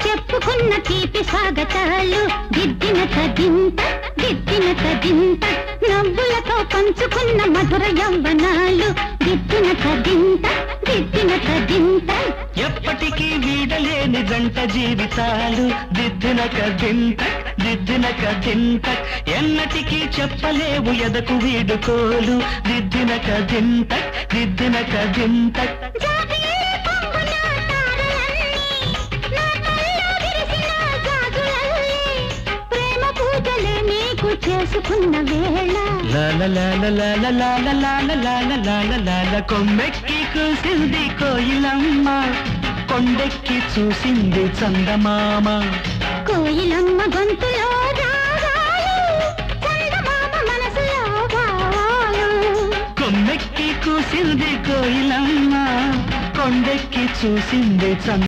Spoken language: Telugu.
చెప్పుకున్న తీపి స్వాగతాలు దిద్దిన కదింత దిద్దిన కదింత నవ్వులతో పంచుకున్న మధుర యవ్వనాలు దిద్దిన కదింత దిద్దిన కదింత ఎప్పటికీ వీడలేని జంట జీవితాలు దిద్దిన కదింత దిద్దిన కదింత ఎన్నటికీ చెప్పలేవు ఎదకు వీడుకోలు దిద్దిన కదింత దిద్దిన కదింత చేసుకున్న వేళ కొమ్మెక్కి కూసింది కోయిలమ్మ కొండెక్కి చూసింది చందమామ కోయిలమ్మ గొంతులో రాగాలు చందమామ మనసులో భావాలు కొమ్మెక్కి కూసింది కోయిలమ్మ కొండెక్కి చూసింది